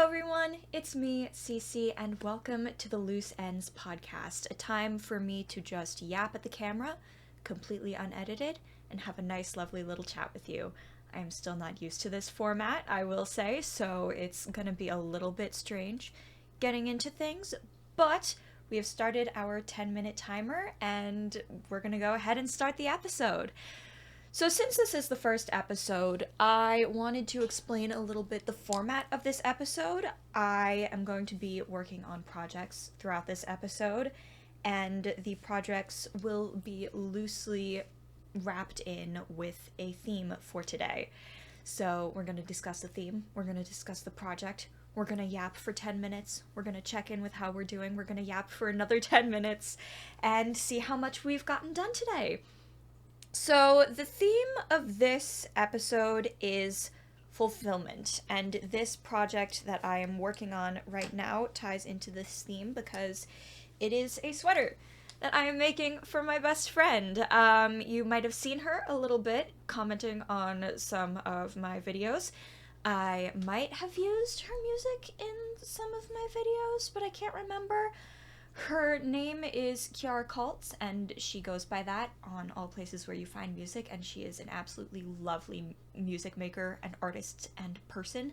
everyone, it's me, Cici, and welcome to the Loose Ends podcast, a time for me to just yap at the camera, completely unedited, and have a nice, lovely little chat with you. I am still not used to this format, I will say, so it's gonna be a little bit strange getting into things, but we have started our 10-minute timer, and we're gonna go ahead and start the episode. So since this is the first episode, I wanted to explain a little bit the format of this episode. I am going to be working on projects throughout this episode, and the projects will be loosely wrapped in with a theme for today. So we're going to discuss the theme, we're going to discuss the project, we're going to yap for 10 minutes, we're going to check in with how we're doing, we're going to yap for another 10 minutes, and see how much we've gotten done today. So, the theme of this episode is fulfillment, and this project that I am working on right now ties into this theme because it is a sweater that I am making for my best friend. You might have seen her a little bit commenting on some of my videos. I might have used her music in some of my videos, but I can't remember. Her name is Kiara Kaltz, and she goes by that on all places where you find music, and she is an absolutely lovely music maker and artist and person.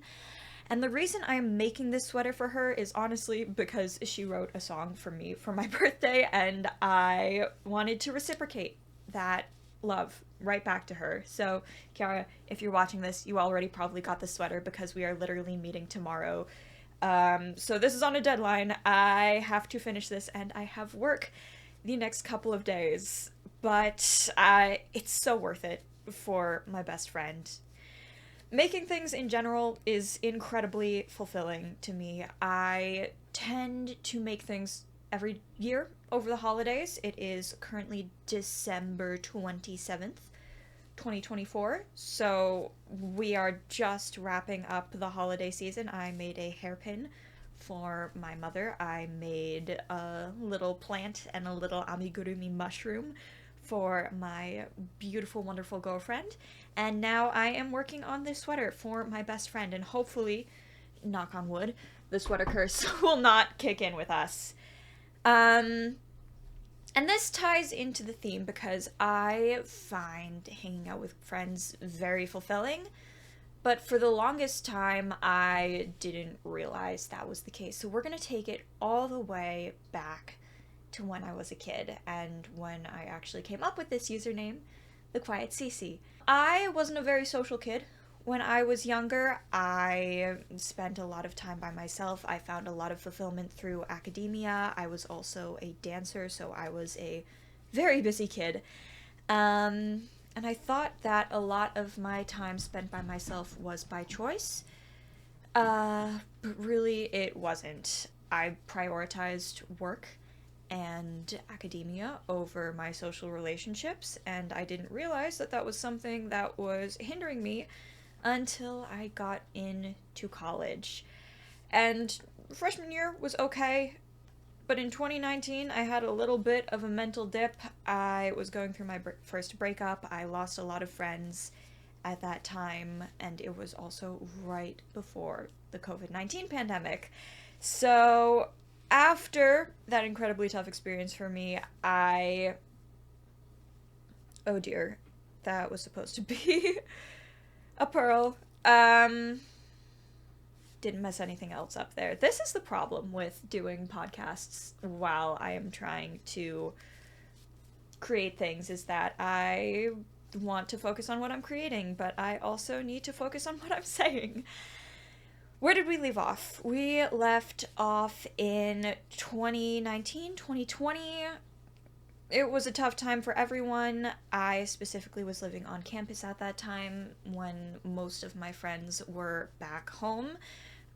And the reason I am making this sweater for her is honestly because she wrote a song for me for my birthday, and I wanted to reciprocate that love right back to her. So, Kiara, if you're watching this, you already probably got the sweater because we are literally meeting tomorrow. So this is on a deadline. I have to finish this, and I have work the next couple of days, but it's so worth it for my best friend. Making things in general is incredibly fulfilling to me. I tend to make things every year over the holidays. It is currently December 27th. 2024, so we are just wrapping up the holiday season. I made a hairpin for my mother. I made a little plant and a little amigurumi mushroom for my beautiful, wonderful girlfriend, and now I am working on this sweater for my best friend, and hopefully, knock on wood, the sweater curse will not kick in with us. And this ties into the theme because I find hanging out with friends very fulfilling, but for the longest time, I didn't realize that was the case. So we're going to take it all the way back to when I was a kid and when I actually came up with this username, The Quiet Cici. I wasn't a very social kid. When I was younger, I spent a lot of time by myself. I found a lot of fulfillment through academia. I was also a dancer, so I was a very busy kid. And I thought that a lot of my time spent by myself was by choice. But really, it wasn't. I prioritized work and academia over my social relationships, and I didn't realize that that was something that was hindering me until I got into college. And freshman year was okay, but in 2019 I had a little bit of a mental dip. I was going through my first breakup. I lost a lot of friends at that time, and it was also right before the COVID-19 pandemic. So after that incredibly tough experience for me, oh dear, that was supposed to be a pearl. Didn't mess anything else up there. This is the problem with doing podcasts while I am trying to create things, is that I want to focus on what I'm creating, but I also need to focus on what I'm saying. Where did we leave off? We left off in 2019, 2020. It was a tough time for everyone. I specifically was living on campus at that time when most of my friends were back home.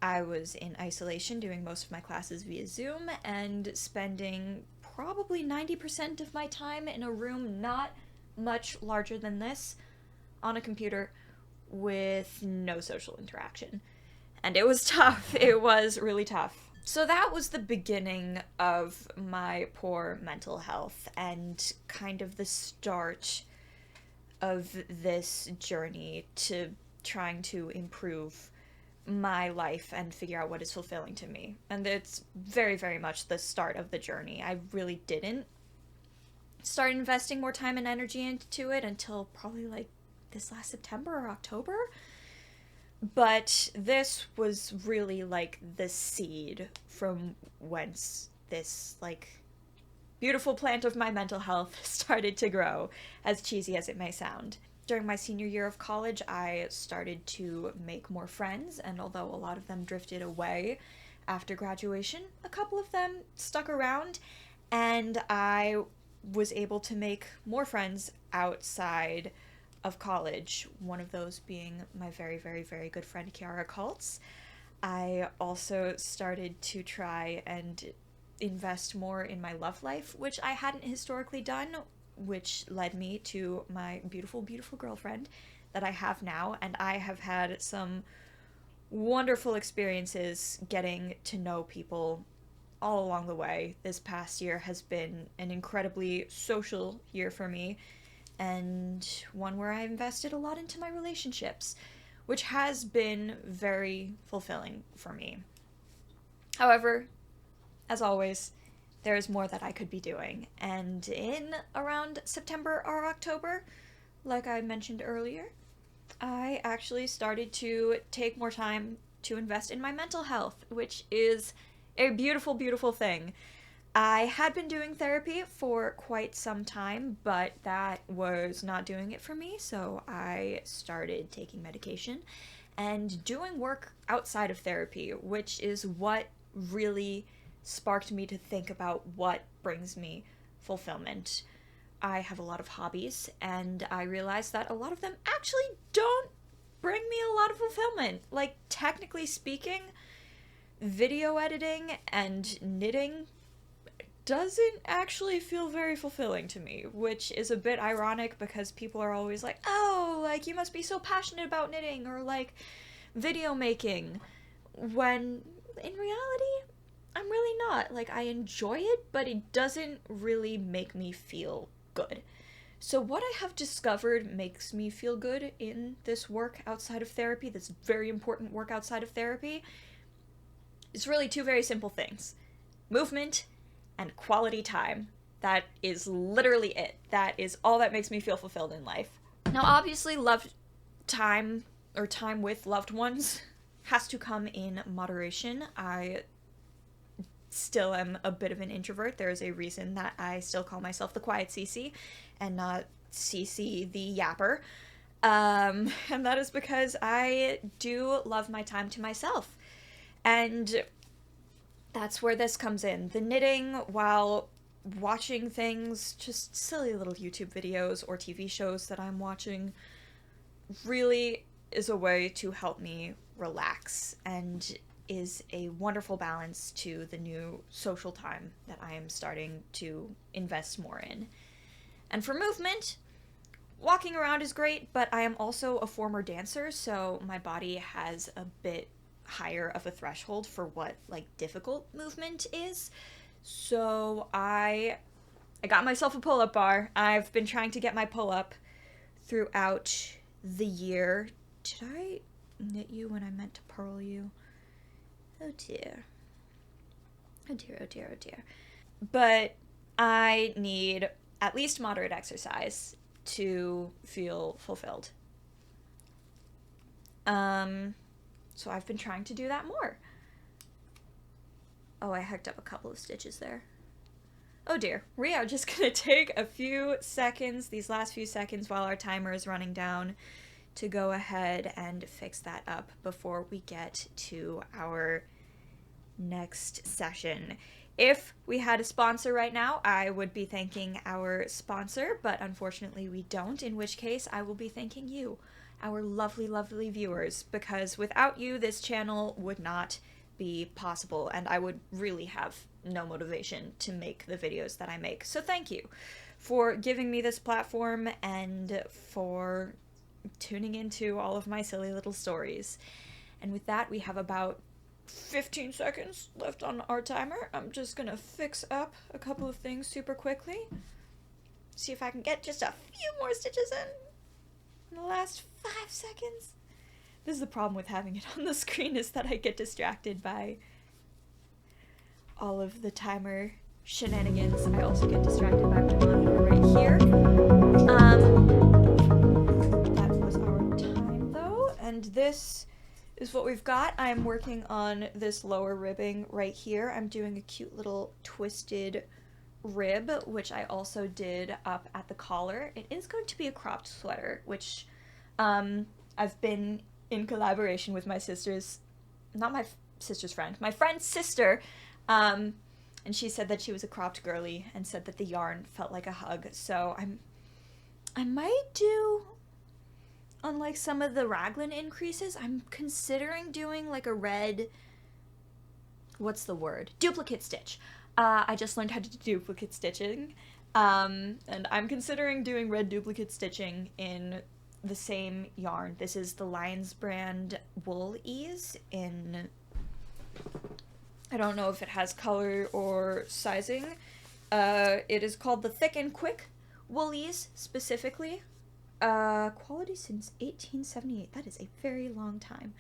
I was in isolation doing most of my classes via Zoom and spending probably 90% of my time in a room not much larger than this on a computer with no social interaction. And it was tough. It was really tough. So that was the beginning of my poor mental health and kind of the start of this journey to trying to improve my life and figure out what is fulfilling to me. And it's very, very much the start of the journey. I really didn't start investing more time and energy into it until probably like this last September or October. But this was really like the seed from whence this like beautiful plant of my mental health started to grow, as cheesy as it may sound. During my senior year of college, I started to make more friends, and although a lot of them drifted away after graduation, a couple of them stuck around, and I was able to make more friends outside of college, one of those being my very, very, very good friend Kiara Cults. I also started to try and invest more in my love life, which I hadn't historically done, which led me to my beautiful, beautiful girlfriend that I have now. And I have had some wonderful experiences getting to know people all along the way. This past year has been an incredibly social year for me, and one where I invested a lot into my relationships, which has been very fulfilling for me. However, as always, there is more that I could be doing, and in around September or October, like I mentioned earlier, I actually started to take more time to invest in my mental health, which is a beautiful, beautiful thing. I had been doing therapy for quite some time, but that was not doing it for me, so I started taking medication and doing work outside of therapy, which is what really sparked me to think about what brings me fulfillment. I have a lot of hobbies, and I realized that a lot of them actually don't bring me a lot of fulfillment. Like, technically speaking, video editing and knitting doesn't actually feel very fulfilling to me, which is a bit ironic because people are always like, oh, like, you must be so passionate about knitting or, like, video making, when in reality, I'm really not. Like, I enjoy it, but it doesn't really make me feel good. So what I have discovered makes me feel good in this work outside of therapy, this very important work outside of therapy, is really two very simple things: movement and quality time. That is literally it. That is all that makes me feel fulfilled in life. Now, obviously, love time or time with loved ones has to come in moderation. I still am a bit of an introvert. There is a reason that I still call myself the quiet Cici and not Cici the yapper. And that is because I do love my time to myself. And that's where this comes in. The knitting, while watching things, just silly little YouTube videos or TV shows that I'm watching, really is a way to help me relax and is a wonderful balance to the new social time that I am starting to invest more in. And for movement, walking around is great, but I am also a former dancer, so my body has a bit higher of a threshold for what, like, difficult movement is. So I got myself a pull-up bar. I've been trying to get my pull-up throughout the year. Did I knit you when I meant to purl you? Oh dear. Oh dear, oh dear, oh dear. But I need at least moderate exercise to feel fulfilled. So I've been trying to do that more. Oh, I hacked up a couple of stitches there. Oh dear. We are just gonna take a few seconds, these last few seconds while our timer is running down, to go ahead and fix that up before we get to our next session. If we had a sponsor right now, I would be thanking our sponsor, but unfortunately we don't, in which case I will be thanking you, our lovely, lovely viewers, because without you, this channel would not be possible, and I would really have no motivation to make the videos that I make. So thank you for giving me this platform and for tuning into all of my silly little stories. And with that, we have about 15 seconds left on our timer. I'm just gonna fix up a couple of things super quickly. See if I can get just a few more stitches in the last 5 seconds. This is the problem with having it on the screen, is that I get distracted by all of the timer shenanigans. I also get distracted by my monitor right here. That was our time though, and this is what we've got. I'm working on this lower ribbing right here. I'm doing a cute little twisted rib, which I also did up at the collar. It is going to be a cropped sweater, which I've been in collaboration with my sister's, not my sister's friend, my friend's sister, and she said that she was a cropped girly and said that the yarn felt like a hug. So I might do, unlike some of the raglan increases, I'm considering doing like a red, what's the word? Duplicate stitch. I just learned how to do duplicate stitching, and I'm considering doing red duplicate stitching in the same yarn. This is the Lions brand Wool Ease in, I don't know if it has color or sizing. It is called the Thick and Quick Wool Ease specifically. Quality since 1878. That is a very long time.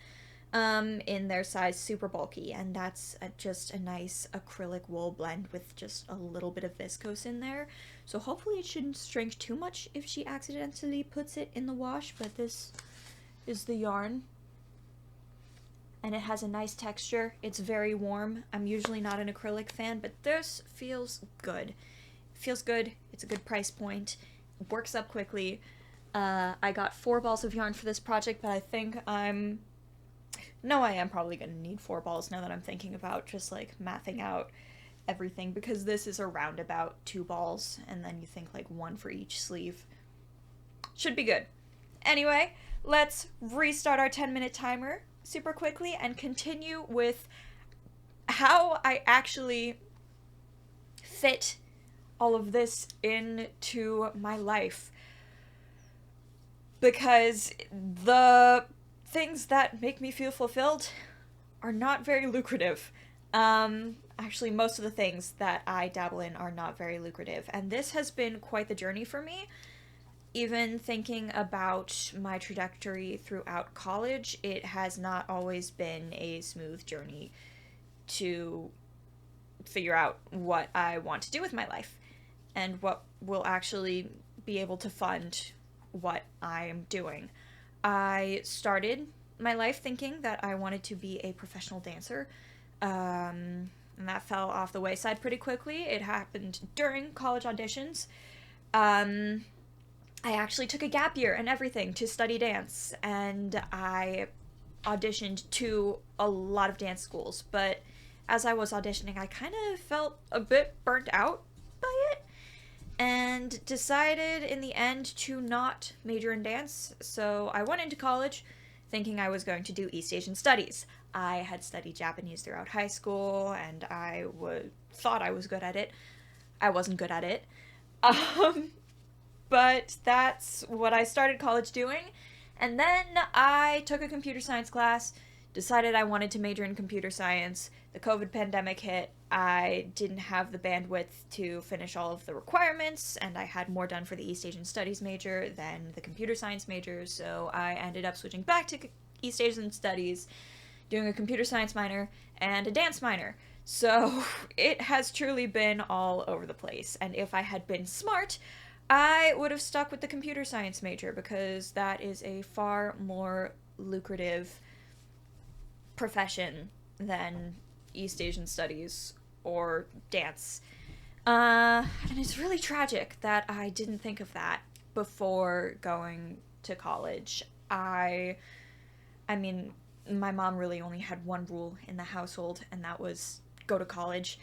In their size super bulky, and that's just a nice acrylic wool blend with just a little bit of viscose in there. So hopefully it shouldn't shrink too much if she accidentally puts it in the wash, but this is the yarn. And it has a nice texture. It's very warm. I'm usually not an acrylic fan, but this feels good. It feels good. It's a good price point. It works up quickly. I got 4 balls of yarn for this project, but I think No, I am probably going to need 4 balls now that I'm thinking about just like mathing out everything, because this is around about 2 balls, and then you think like 1 for each sleeve. Should be good. Anyway, let's restart our 10-minute timer super quickly and continue with how I actually fit all of this into my life. Because the things that make me feel fulfilled are not very lucrative. Actually, most of the things that I dabble in are not very lucrative, and this has been quite the journey for me. Even thinking about my trajectory throughout college, it has not always been a smooth journey to figure out what I want to do with my life and what will actually be able to fund what I'm doing. I started my life thinking that I wanted to be a professional dancer, and that fell off the wayside pretty quickly. It happened during college auditions. I actually took a gap year and everything to study dance, and I auditioned to a lot of dance schools, but as I was auditioning, I kind of felt a bit burnt out by it, and decided in the end to not major in dance. So I went into college thinking I was going to do East Asian studies. I had studied Japanese throughout high school, and I thought I was good at it. I wasn't good at it. But that's what I started college doing. And then I took a computer science class, decided I wanted to major in computer science. The COVID pandemic hit. I didn't have the bandwidth to finish all of the requirements, and I had more done for the East Asian Studies major than the computer science major, so I ended up switching back to East Asian Studies, doing a computer science minor and a dance minor. So it has truly been all over the place, and if I had been smart, I would have stuck with the computer science major, because that is a far more lucrative profession than East Asian Studies or dance. And it's really tragic that I didn't think of that before going to college. I mean, my mom really only had one rule in the household, and that was go to college.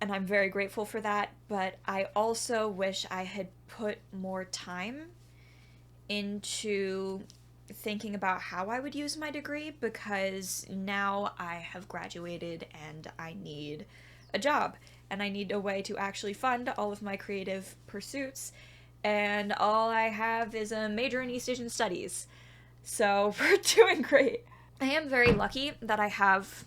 And I'm very grateful for that, but I also wish I had put more time into thinking about how I would use my degree, because now I have graduated and I need a job, and I need a way to actually fund all of my creative pursuits, and all I have is a major in East Asian Studies. So we're doing great. I am very lucky that I have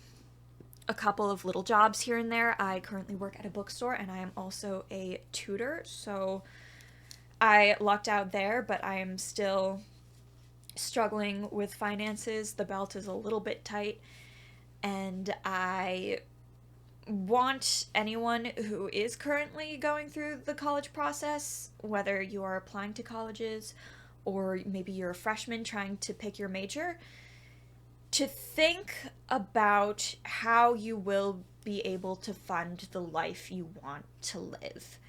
a couple of little jobs here and there. I currently work at a bookstore, and I am also a tutor, so I lucked out there, but I am still struggling with finances. The belt is a little bit tight, and I want anyone who is currently going through the college process, whether you are applying to colleges or maybe you're a freshman trying to pick your major, to think about how you will be able to fund the life you want to live.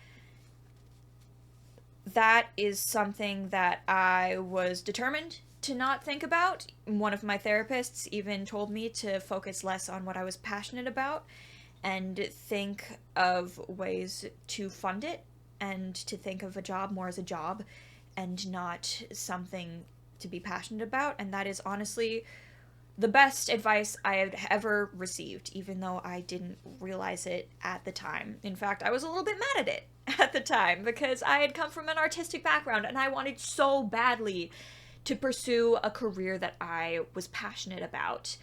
That is something that I was determined to not think about. One of my therapists even told me to focus less on what I was passionate about and think of ways to fund it, and to think of a job more as a job and not something to be passionate about. And that is honestly the best advice I had ever received, even though I didn't realize it at the time. In fact, I was a little bit mad at it at the time because I had come from an artistic background and I wanted so badly to pursue a career that I was passionate about.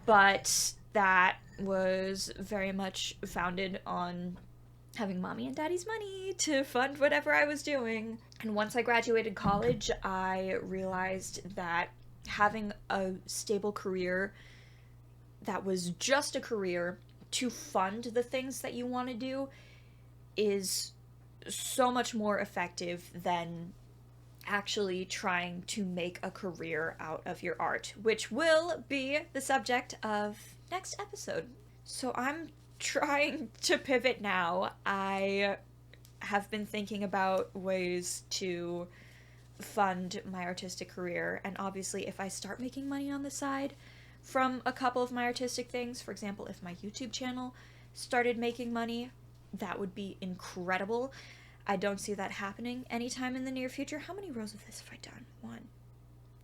But that was very much founded on having mommy and daddy's money to fund whatever I was doing. And once I graduated college, I realized that having a stable career that was just a career to fund the things that you want to do is so much more effective than actually trying to make a career out of your art, which will be the subject of next episode. So I'm trying to pivot now. I have been thinking about ways to fund my artistic career, and obviously if I start making money on the side from a couple of my artistic things, for example, if my YouTube channel started making money, that would be incredible. I don't see that happening anytime in the near future. How many rows of this have I done? 1,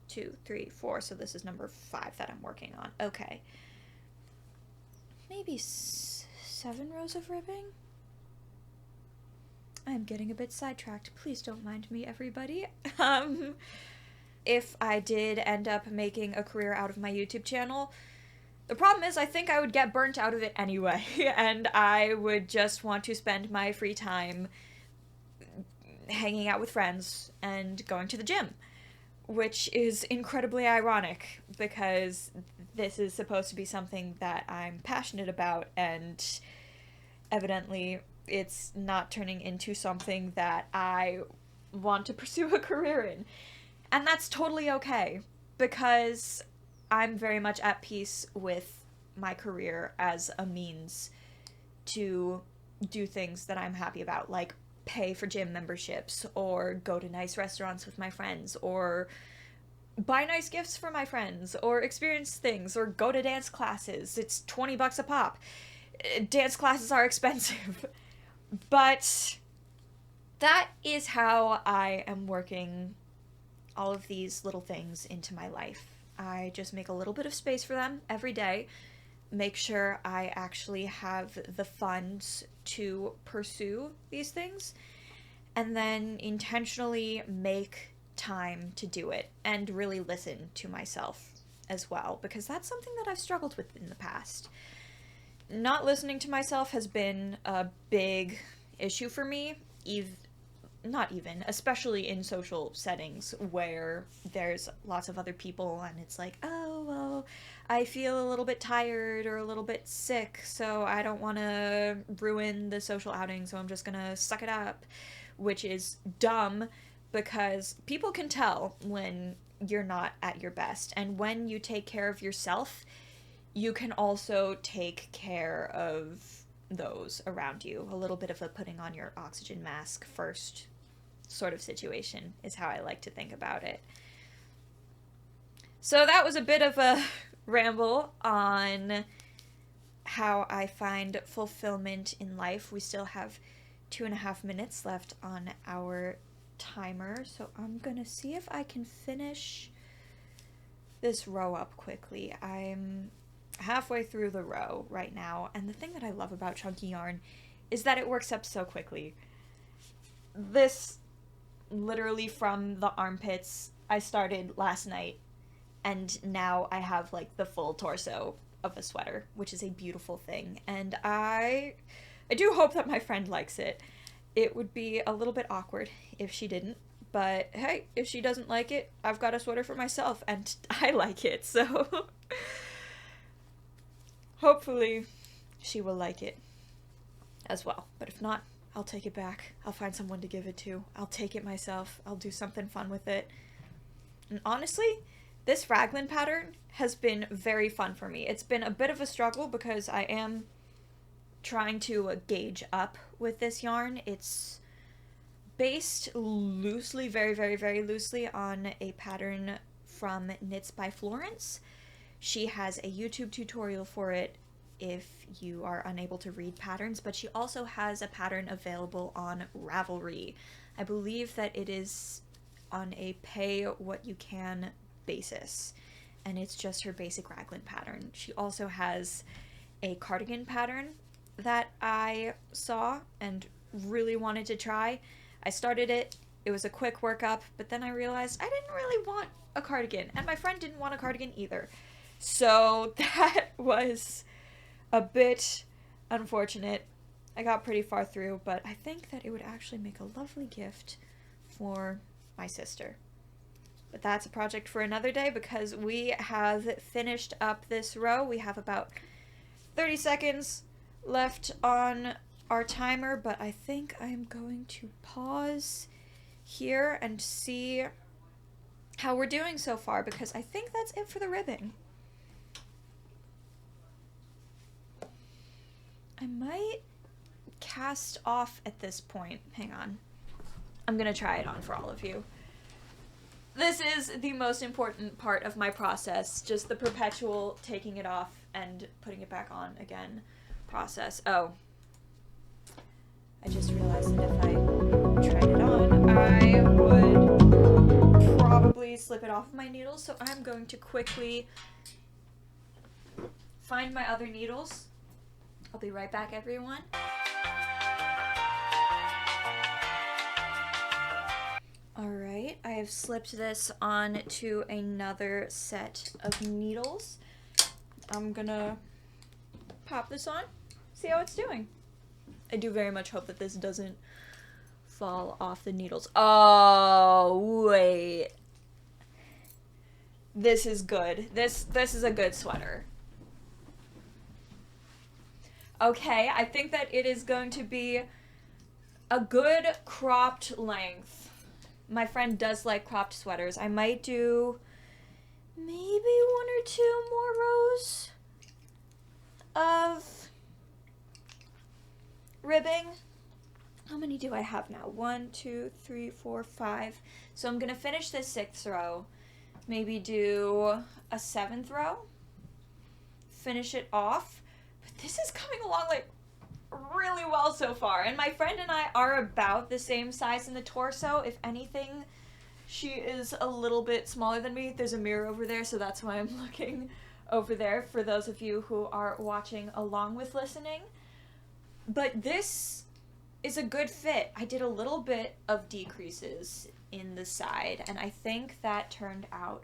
2, 3, 4. So this is number 5 that I'm working on. Okay. Maybe 7 rows of ribbing? I'm getting a bit sidetracked. Please don't mind me, everybody. If I did end up making a career out of my YouTube channel, the problem is I think I would get burnt out of it anyway, and I would just want to spend my free time hanging out with friends and going to the gym, which is incredibly ironic because this is supposed to be something that I'm passionate about, and evidently it's not turning into something that I want to pursue a career in. And that's totally okay, because I'm very much at peace with my career as a means to do things that I'm happy about, like pay for gym memberships, or go to nice restaurants with my friends, or buy nice gifts for my friends, or experience things, or go to dance classes. It's $20 a pop. Dance classes are expensive. But that is how I am working all of these little things into my life. I just make a little bit of space for them every day, make sure I actually have the funds to pursue these things, and then intentionally make time to do it and really listen to myself as well, because that's something that I've struggled with in the past. Not listening to myself has been a big issue for me, especially in social settings where there's lots of other people and it's like, oh, well, I feel a little bit tired or a little bit sick, so I don't want to ruin the social outing, so I'm just gonna suck it up, which is dumb because people can tell when you're not at your best. And when you take care of yourself, you can also take care of those around you. A little bit of a putting on your oxygen mask first sort of situation is how I like to think about it. So that was a bit of a ramble on how I find fulfillment in life. We still have 2.5 minutes left on our timer, so I'm gonna see if I can finish this row up quickly. I'm halfway through the row right now, and the thing that I love about chunky yarn is that it works up so quickly. This literally from the armpits I started last night, and now I have like the full torso of a sweater, which is a beautiful thing, and I do hope that my friend likes it. It would be a little bit awkward if she didn't, But hey, if she doesn't like it, I've got a sweater for myself, and I like it, so hopefully she will like it as well. But if not, I'll take it back. I'll find someone to give it to. I'll take it myself. I'll do something fun with it. And honestly, this raglan pattern has been very fun for me. It's been a bit of a struggle because I am trying to gauge up with this yarn. It's based loosely, very, very, very loosely on a pattern from Knits by Florence. She has a YouTube tutorial for it if you are unable to read patterns, but she also has a pattern available on Ravelry. I believe that it is on a pay what you can basis, and it's just her basic raglan pattern. She also has a cardigan pattern that I saw and really wanted to try. I started it, it was a quick workup, but then I realized I didn't really want a cardigan, and my friend didn't want a cardigan either. So that was a bit unfortunate. I got pretty far through, but I think that it would actually make a lovely gift for my sister. But that's a project for another day because we have finished up this row. We have about 30 seconds left on our timer, but I think I'm going to pause here and see how we're doing so far because I think that's it for the ribbing. I might cast off at this point. Hang on. I'm gonna try it on for all of you. This is the most important part of my process, just the perpetual taking it off and putting it back on again process. Oh. I just realized that if I tried it on, I would probably slip it off of my needles, so I'm going to quickly find my other needles. I'll be right back, everyone. Alright, I have slipped this on to another set of needles. I'm gonna pop this on, see how it's doing. I do very much hope that this doesn't fall off the needles. Oh, wait. This is good. This is a good sweater. Okay, I think that it is going to be a good cropped length. My friend does like cropped sweaters. I might do maybe 1 or 2 more rows of ribbing. How many do I have now? 1, 2, 3, 4, 5. So I'm gonna finish this 6th row, maybe do a 7th row, finish it off. But this is coming along like really well so far, and my friend and I are about the same size in the torso. If anything, she is a little bit smaller than me. There's a mirror over there, so that's why I'm looking over there for those of you who are watching along with listening. But this is a good fit. I did a little bit of decreases in the side, and I think that turned out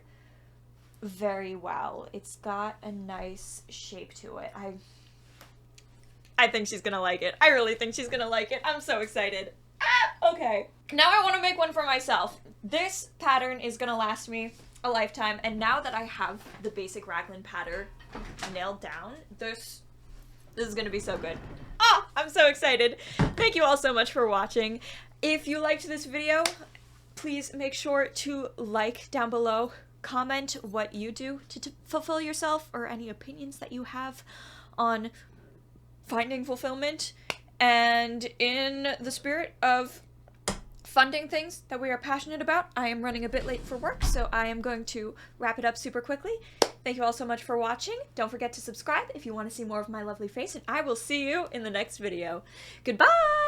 very well. It's got a nice shape to it. I think she's gonna like it. I really think she's gonna like it. I'm so excited. Okay. Now I want to make one for myself. This pattern is gonna last me a lifetime, and now that I have the basic raglan pattern nailed down, this is gonna be so good. I'm so excited. Thank you all so much for watching. If you liked this video, please make sure to like down below. Comment what you do to fulfill yourself or any opinions that you have on finding fulfillment. And in the spirit of funding things that we are passionate about, I am running a bit late for work, so I am going to wrap it up super quickly. Thank you all so much for watching. Don't forget to subscribe if you want to see more of my lovely face, and I will see you in the next video. Goodbye!